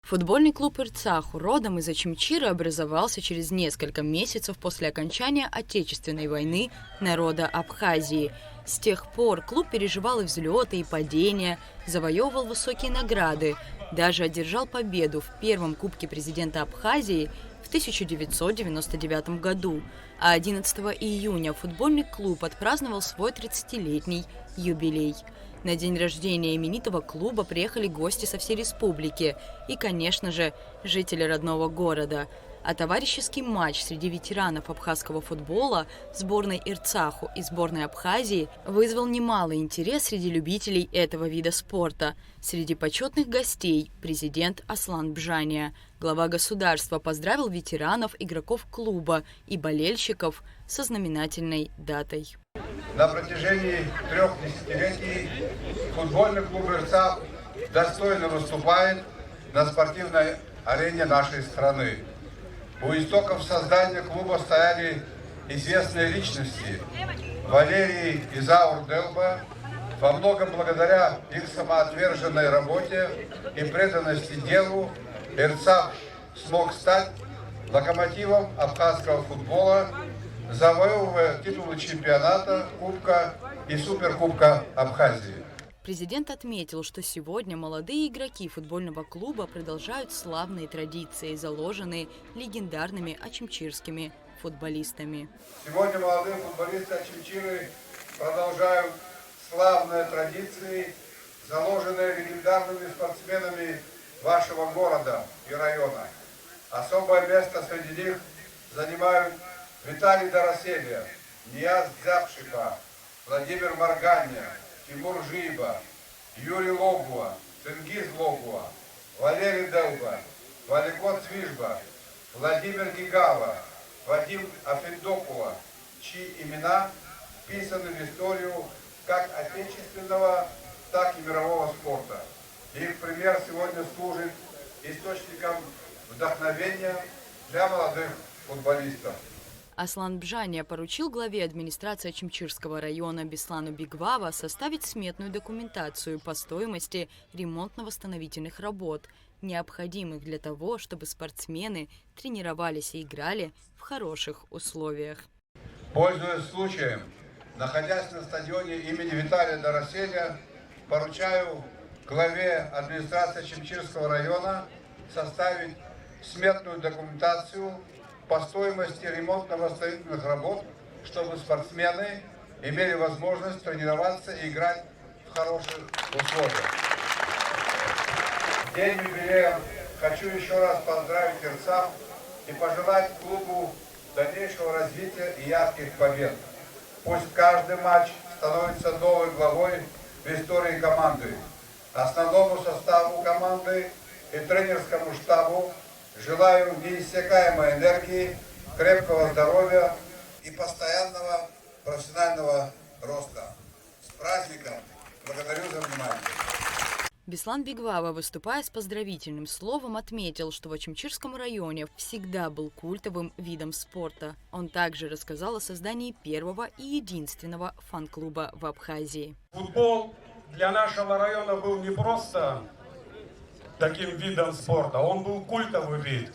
Футбольный клуб «Ирцаху» родом из Очимчира образовался через несколько месяцев после окончания Отечественной войны народа Абхазии. С тех пор клуб переживал и взлеты, и падения, завоевывал высокие награды, даже одержал победу в первом Кубке президента Абхазии в 1999 году, а 11 июня футбольный клуб отпраздновал свой 30-летний юбилей. На день рождения именитого клуба приехали гости со всей республики и, конечно же, жители родного города. А товарищеский матч среди ветеранов абхазского футбола сборной Ирцаху и сборной Абхазии вызвал немалый интерес среди любителей этого вида спорта. Среди почетных гостей президент Аслан Бжания. Глава государства поздравил ветеранов, игроков клуба и болельщиков со знаменательной датой. На протяжении 3 десятилетий футбольный клуб «Ирцах» достойно выступает на спортивной арене нашей страны. У истоков создания клуба стояли известные личности Валерий и Заур Делба. Во многом благодаря их самоотверженной работе и преданности делу «Ирцах» смог стать локомотивом абхазского футбола, завоевывая титулы чемпионата, Кубка и Суперкубка Абхазии. Президент отметил, что сегодня молодые игроки футбольного клуба продолжают славные традиции, заложенные легендарными очимчирскими футболистами. Сегодня молодые футболисты Очимчиры продолжают славные традиции, заложенные легендарными спортсменами вашего города и района. Особое место среди них занимают Виталий Дороселья, Нияз Дзяпшипа, Владимир Марганя, Тимур Жиба, Юрий Логуа, Тенгиз Логуа, Валерий Делба, Валикот Свижба, Владимир Гигава, Вадим Афиндокула, чьи имена вписаны в историю как отечественного, так и мирового спорта. Их пример сегодня служит источником вдохновения для молодых футболистов. Аслан Бжания поручил главе администрации Очимчирского района Беслану Бигвава составить сметную документацию по стоимости ремонтно-восстановительных работ, необходимых для того, чтобы спортсмены тренировались и играли в хороших условиях. Пользуясь случаем, находясь на стадионе имени Виталия Дороселья, поручаю главе администрации Очимчирского района составить сметную документацию по стоимости ремонтно-восстановительных работ, чтобы спортсмены имели возможность тренироваться и играть в хороших условиях. В день юбилея хочу еще раз поздравить Ирцах и пожелать клубу дальнейшего развития и ярких побед. Пусть каждый матч становится новой главой в истории команды. Основному составу команды и тренерскому штабу желаю неиссякаемой энергии, крепкого здоровья и постоянного профессионального роста. С праздником! Благодарю за внимание. Беслан Бигвава, выступая с поздравительным словом, отметил, что в Очимчирском районе всегда был культовым видом спорта. Он также рассказал о создании первого и единственного фан-клуба в Абхазии. Футбол для нашего района был не просто таким видом спорта, он был культовый вид.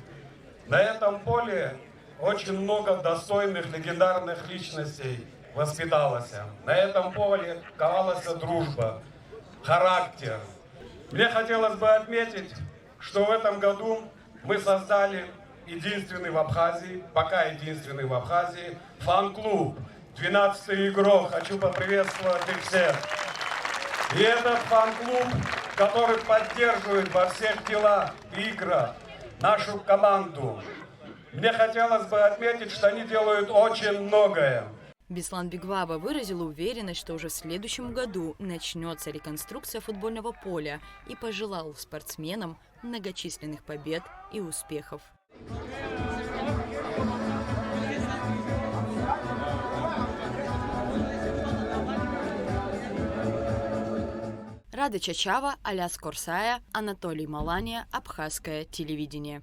На этом поле очень много достойных, легендарных личностей воспиталось. На этом поле ковалась дружба, характер. Мне хотелось бы отметить, что в этом году мы создали единственный в Абхазии, пока единственный в Абхазии, фан-клуб. 12-й игрок, хочу поприветствовать их всех. И этот фан-клуб, который поддерживает во всех делах и играх нашу команду. Мне хотелось бы отметить, что они делают очень многое. Беслан Бигвава выразил уверенность, что уже в следующем году начнется реконструкция футбольного поля и пожелал спортсменам многочисленных побед и успехов. Рада Чачава, Аляс Корсая, Анатолий Малания, Абхазское телевидение.